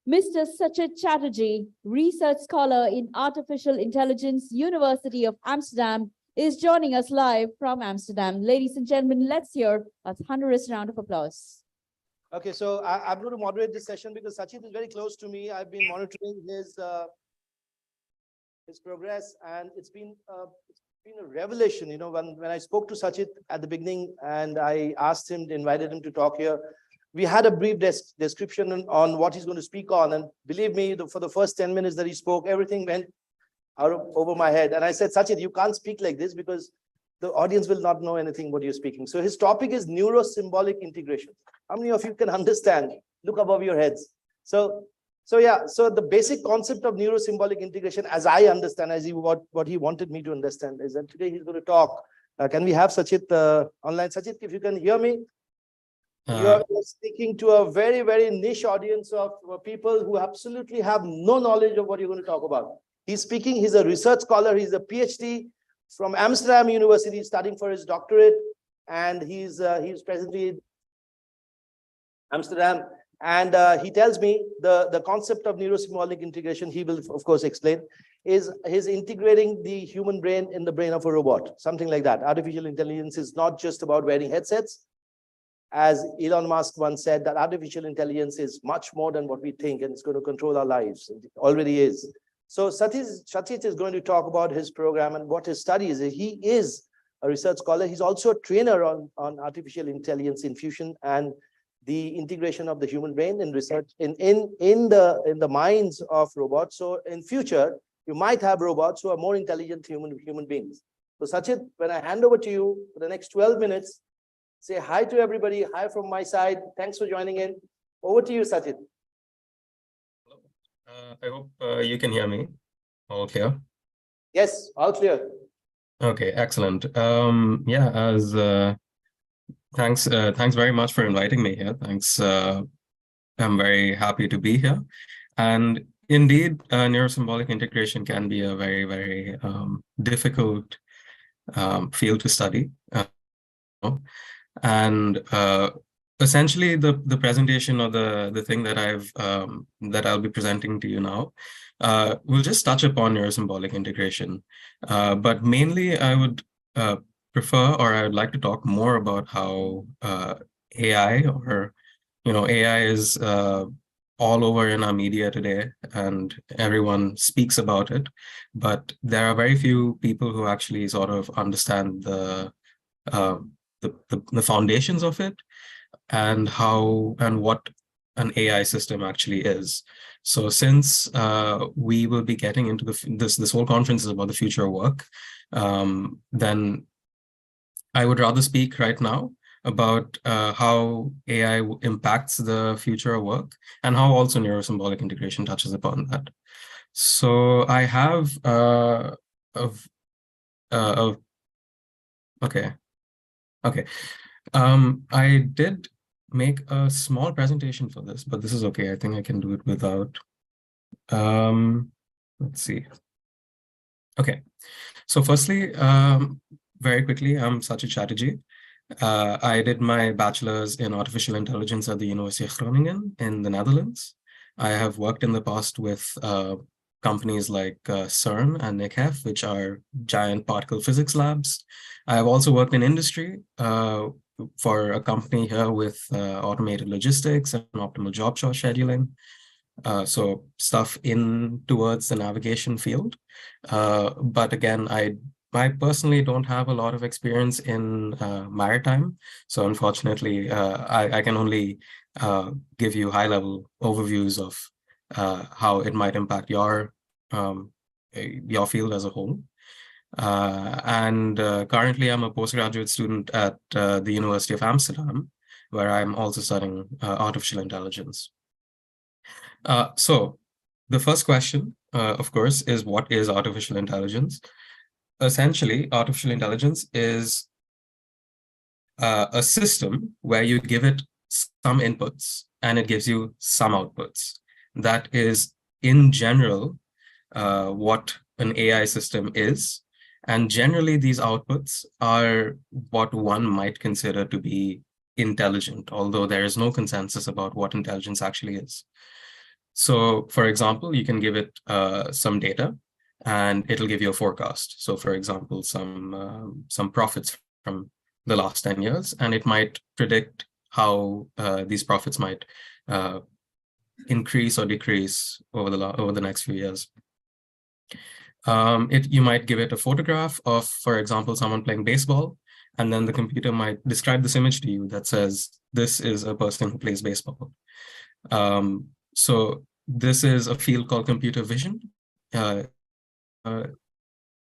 Mr. Sachit Chatterjee, research scholar in Artificial Intelligence, University of Amsterdam, is joining us live from Amsterdam. Ladies and gentlemen, let's hear a thunderous round of applause. Okay, so I'm going to moderate this session because Sachit is very close to me. I've been monitoring his progress, and it's been a revelation. You know, when I spoke to Sachit at the beginning and I asked him, invited him to talk here, we had a brief description on what he's going to speak on. And believe me, for the first 10 minutes that he spoke, everything went over my head. And I said, Sachit, you can't speak like this because the audience will not know anything what you're speaking. So his topic is neurosymbolic integration. How many of you can understand? Look above your heads. So the basic concept of neurosymbolic integration, as I understand, what he wanted me to understand, is that today he's going to talk. Can we have Sachit online? Sachit, if you can hear me. You're speaking to a very, very niche audience of people who absolutely have no knowledge of what you're going to talk about. He's speaking, he's a research scholar, he's a PhD from Amsterdam University, studying for his doctorate, and he's presently in Amsterdam. And he tells me the concept of neurosymbolic integration, he will of course explain, is integrating the human brain in the brain of a robot, something like that. Artificial intelligence is not just about wearing headsets. As Elon Musk once said, that artificial intelligence is much more than what we think, and it's going to control our lives. It already is. So Sachit is going to talk about his program and what his study is. He is a research scholar. He's also a trainer on artificial intelligence infusion and the integration of the human brain in research in the minds of robots. So in future, you might have robots who are more intelligent human beings. So Sachit, when I hand over to you for the next 12 minutes, say hi to everybody. Hi from my side. Thanks for joining in. Over to you, Sachit. I hope you can hear me. All clear? Yes, all clear. Okay, excellent. Thanks very much for inviting me here. Thanks. I'm very happy to be here. And Indeed, neurosymbolic integration can be a very, very difficult field to study. And essentially, the presentation or the thing that I'll be presenting to you now will just touch upon neurosymbolic integration. But mainly, I would prefer, or I would like to talk more about how AI, or AI is all over in our media today, and everyone speaks about it. But there are very few people who actually sort of understand uh, the foundations of it, and how and what an AI system actually is. So since we will be getting into this whole conference is about the future of work, then I would rather speak right now about how AI impacts the future of work, and how also neurosymbolic integration touches upon that. So I have okay. I did make a small presentation for this, but this is okay. I think I can do it without. Let's see. Okay. So firstly, very quickly, I'm Sachit Chatterjee. I did my bachelor's in artificial intelligence at the University of Groningen in the Netherlands. I have worked in the past with companies like CERN and NICHEF, which are giant particle physics labs. I have also worked in industry for a company here with automated logistics and optimal job short scheduling. So stuff in towards the navigation field. But again, I personally don't have a lot of experience in maritime. So unfortunately, I can only give you high-level overviews of how it might impact your field as a whole. And currently, I'm a postgraduate student at the University of Amsterdam, where I'm also studying artificial intelligence. So the first question, of course, is what is artificial intelligence? Essentially, artificial intelligence is a system where you give it some inputs and it gives you some outputs. That is, in general, what an AI system is. And generally, these outputs are what one might consider to be intelligent, although there is no consensus about what intelligence actually is. So, for example, you can give it some data, and it'll give you a forecast. So, for example, some profits from the last 10 years, and it might predict how these profits might increase or decrease over the next few years. You might give it a photograph of, for example, someone playing baseball, and then the computer might describe this image to you that says, this is a person who plays baseball. So this is a field called computer vision.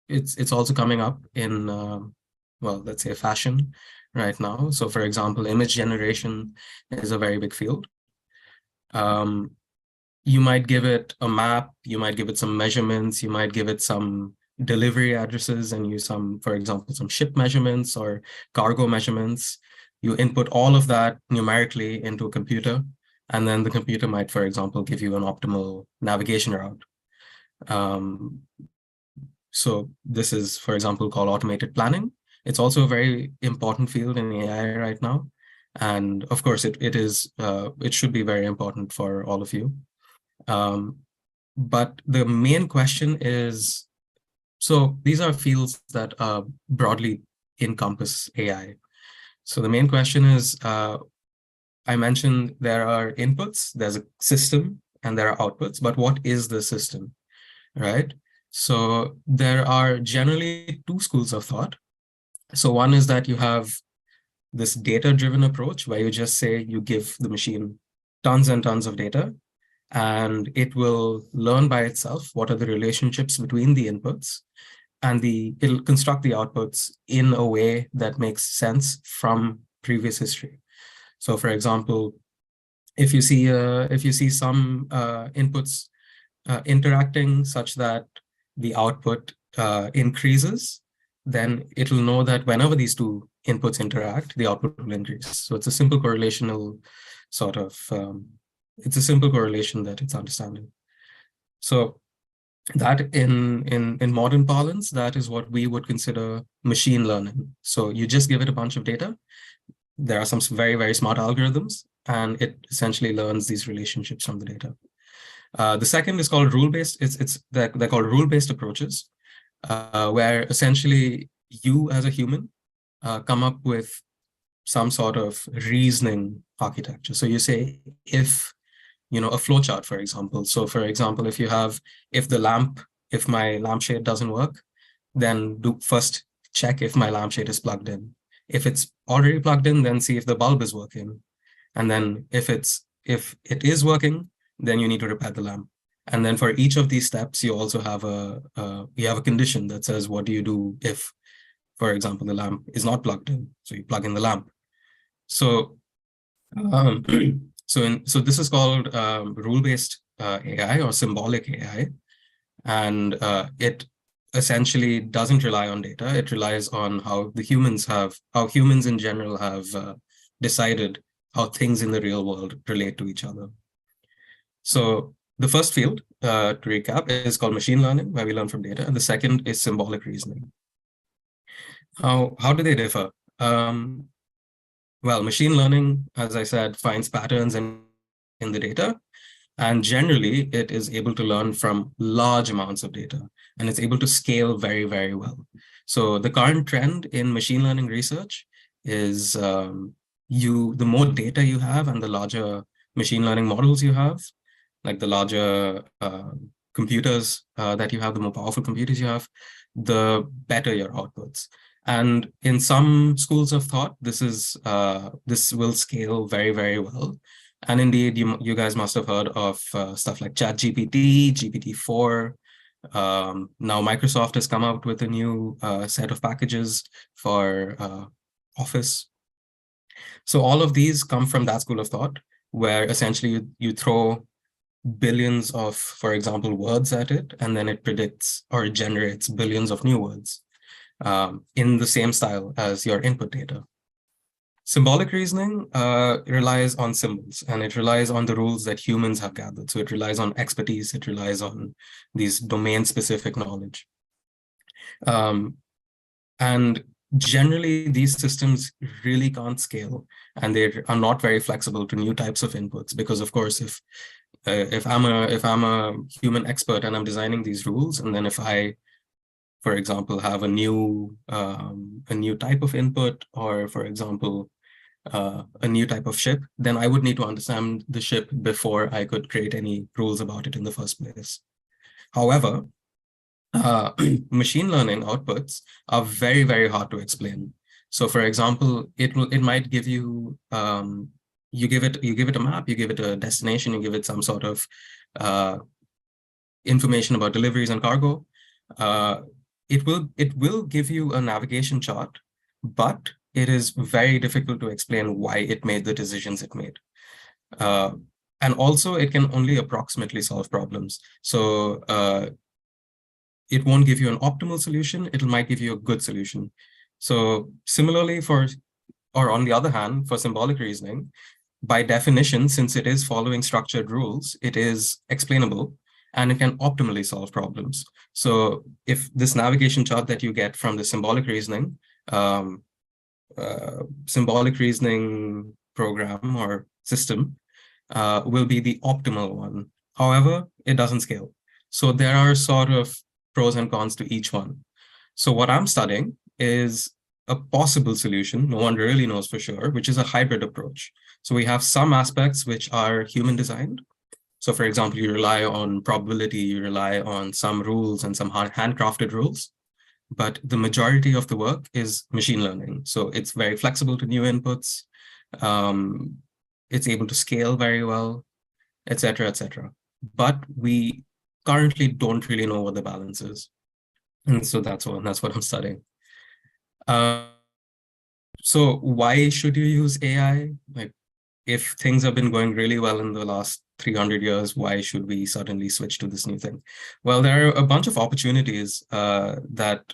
It's also coming up in, well, let's say fashion right now. So for example, image generation is a very big field. You might give it a map, you might give it some measurements, you might give it some delivery addresses and use some, for example, some ship measurements or cargo measurements. You input all of that numerically into a computer, and then the computer might, for example, give you an optimal navigation route. So this is, for example, called automated planning. It's also a very important field in AI right now. And of course, it should be very important for all of you. But the main question is, so these are fields that broadly encompass AI. So the main question is, I mentioned there are inputs, there's a system, and there are outputs, but what is the system, right? So there are generally two schools of thought. So one is that you have this data-driven approach where you just say you give the machine tons and tons of data, and it will learn by itself what are the relationships between the inputs, and it'll construct the outputs in a way that makes sense from previous history. So for example, if you see some inputs interacting such that the output increases, then it'll know that whenever these two inputs interact, the output will increase. So it's a simple correlational sort of, it's a simple correlation that it's understanding. So that in modern parlance, that is what we would consider machine learning. So you just give it a bunch of data. There are some very, very smart algorithms, and it essentially learns these relationships from the data. The second is called rule-based. They're called rule-based approaches, where essentially you as a human come up with some sort of reasoning architecture. So you say, if, a flowchart, for example. So for example, if my lampshade doesn't work, then do first check if my lampshade is plugged in. If it's already plugged in, then see if the bulb is working. And then if it is working, then you need to repair the lamp. And then for each of these steps, you also have a condition that says, what do you do if, for example, the lamp is not plugged in? So you plug in the lamp. So so this is called rule-based AI or symbolic AI, and it essentially doesn't rely on data. It relies on how humans in general have decided how things in the real world relate to each other. So the first field, to recap, is called machine learning, where we learn from data, and the second is symbolic reasoning. How do they differ? Well, machine learning, as I said, finds patterns in the data, and generally it is able to learn from large amounts of data, and it's able to scale very, very well. So the current trend in machine learning research is the more data you have and the larger machine learning models you have, like the larger computers that you have, the more powerful computers you have, the better your outputs. And in some schools of thought, this will scale very, very well. And indeed, you guys must have heard of stuff like ChatGPT, GPT-4. Now Microsoft has come out with a new set of packages for Office. So all of these come from that school of thought, where essentially you throw billions of, for example, words at it, and then it predicts or it generates billions of new words in the same style as your input data. Symbolic reasoning relies on symbols, and it relies on the rules that humans have gathered. So it relies on expertise, it relies on these domain-specific knowledge. And generally, these systems really can't scale, and they are not very flexible to new types of inputs, because of course, if I'm a human expert and I'm designing these rules, and then if I, for example, have a new type of input, or for example, a new type of ship, then I would need to understand the ship before I could create any rules about it in the first place. However, machine learning outputs are very, very hard to explain. So for example, it might give you, you give it a map, you give it a destination, you give it some sort of information about deliveries and cargo. It will give you a navigation chart, but it is very difficult to explain why it made the decisions it made. And also, it can only approximately solve problems. So it won't give you an optimal solution, it might give you a good solution. So similarly on the other hand, for symbolic reasoning, by definition, since it is following structured rules, it is explainable, and it can optimally solve problems. So if this navigation chart that you get from the symbolic reasoning program or system will be the optimal one. However, it doesn't scale. So there are sort of pros and cons to each one. So what I'm studying is a possible solution, no one really knows for sure, which is a hybrid approach. So we have some aspects which are human designed. So for example, you rely on probability, you rely on some rules and some handcrafted rules, but the majority of the work is machine learning. So it's very flexible to new inputs. It's able to scale very well, et cetera, et cetera. But we currently don't really know what the balance is. And so that's what I'm studying. So why should you use AI? Like, if things have been going really well in the last 300 years, why should we suddenly switch to this new thing? Well, there are a bunch of opportunities that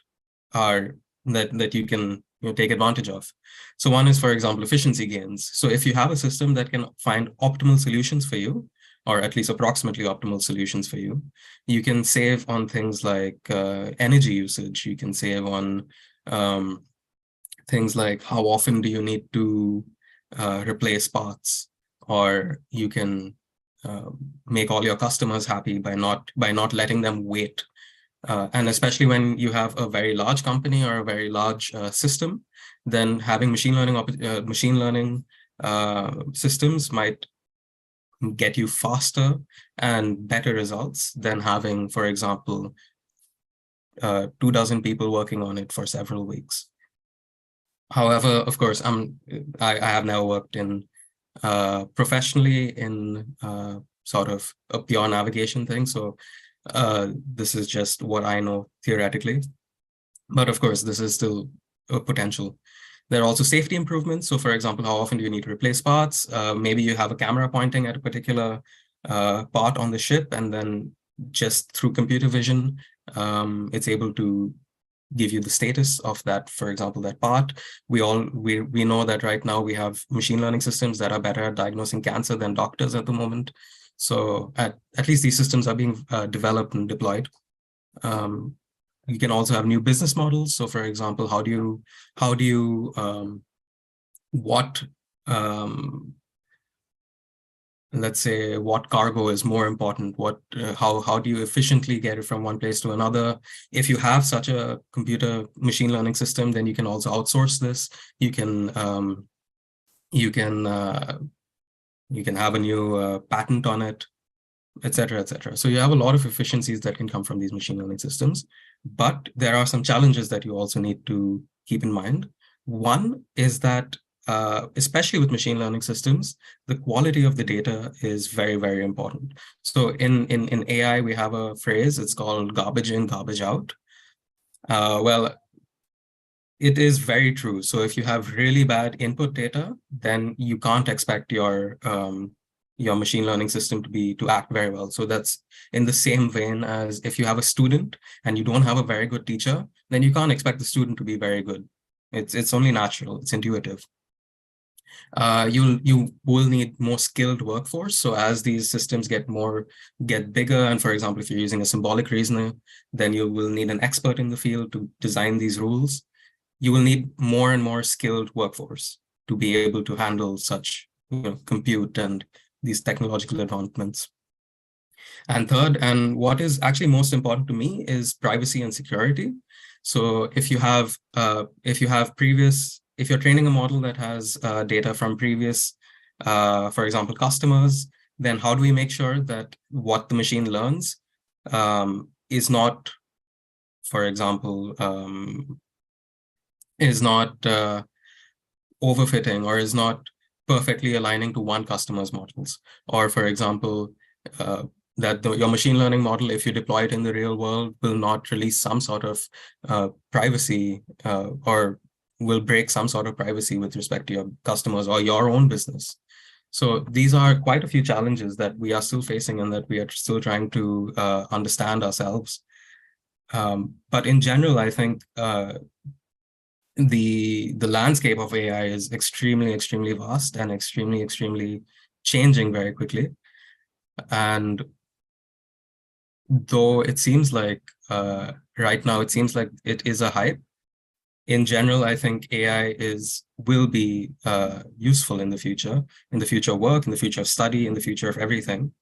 you can take advantage of. So one is, for example, efficiency gains. So if you have a system that can find optimal solutions for you, or at least approximately optimal solutions for you. You can save on things like energy usage. You can save on things like how often do you need to replace parts, or you can make all your customers happy by not letting them wait. And especially when you have a very large company or a very large system, then having machine learning systems might get you faster and better results than having, for example, 24 people working on it for several weeks. However, of course, I have now worked in professionally in sort of a pure navigation thing. So this is just what I know theoretically. But of course, this is still a potential. There are also safety improvements. So for example, how often do you need to replace parts? Maybe you have a camera pointing at a particular part on the ship, and then just through computer vision, it's able to give you the status of that, for example, that part. We know that right now we have machine learning systems that are better at diagnosing cancer than doctors at the moment. So at least these systems are being developed and deployed. You can also have new business models. So for example, let's say what cargo is more important, how do you efficiently get it from one place to another? If you have such a computer machine learning system, then you can also outsource this. You can have a new patent on it, etc., etc. So you have a lot of efficiencies that can come from these machine learning systems, but there are some challenges that you also need to keep in mind. One is that especially with machine learning systems, the quality of the data is very, very important. So in AI, we have a phrase, it's called garbage in, garbage out. Well, it is very true. So if you have really bad input data, then you can't expect your machine learning system to act very well. So that's in the same vein as if you have a student and you don't have a very good teacher, then you can't expect the student to be very good. It's only natural, it's intuitive. You will need more skilled workforce. So as these systems get bigger, and for example, if you're using a symbolic reasoner, then you will need an expert in the field to design these rules. You will need more and more skilled workforce to be able to handle such compute and these technological advancements. And third, and what is actually most important to me, is privacy and security. So if you're training a model that has data from previous, for example, customers, then how do we make sure that what the machine learns is not, for example, is not overfitting or is not perfectly aligning to one customer's models? Or for example, that your machine learning model, if you deploy it in the real world, will not release some sort of privacy or will break some sort of privacy with respect to your customers or your own business. So these are quite a few challenges that we are still facing and that we are still trying to understand ourselves. But in general, I think the landscape of AI is extremely, extremely vast and extremely, extremely changing very quickly. And though it seems like right now, it seems like it is a hype, in general, I think AI will be useful in the future of work, in the future of study, in the future of everything.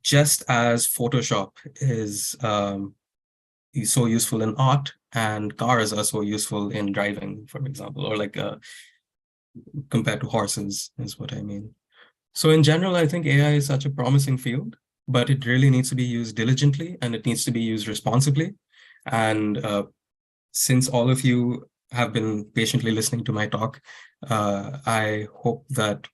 Just as Photoshop is so useful in art and cars are so useful in driving, for example, or like compared to horses is what I mean. So in general, I think AI is such a promising field, but it really needs to be used diligently and it needs to be used responsibly. And since all of you have been patiently listening to my talk, I hope that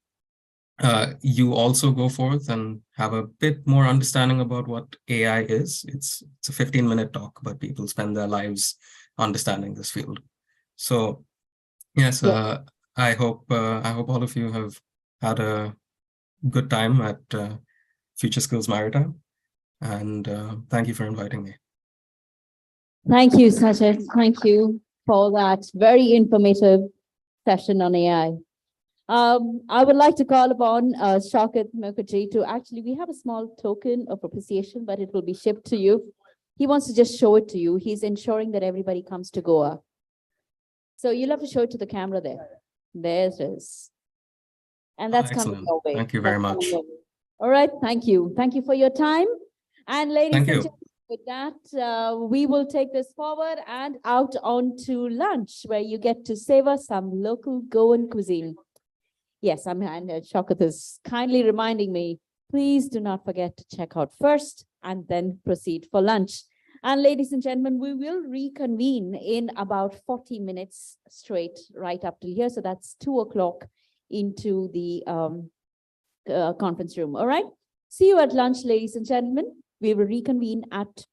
you also go forth and have a bit more understanding about what AI is. It's a 15-minute talk, but people spend their lives understanding this field. So yes, I hope all of you have had a good time at Future Skills Maritime, and thank you for inviting me. Thank you, Sajid. Thank you for that very informative session on AI. I would like to call upon Shaukat Mukherjee to actually, we have a small token of appreciation, but it will be shipped to you. He wants to just show it to you. He's ensuring that everybody comes to Goa. So you'll have to show it to the camera there. There it is. And that's coming Excellent. your way. Thank you very That's coming much. your way. All right, thank you. Thank you for your time. And ladies Thank and you. gentlemen, with that, we will take this forward and out on to lunch, where you get to savor some local Goan cuisine. Yes, and Shaukat is kindly reminding me, please do not forget to check out first and then proceed for lunch. And ladies and gentlemen, we will reconvene in about 40 minutes straight, right up to here. So that's 2 o'clock into the conference room. All right. See you at lunch, ladies and gentlemen. We will reconvene at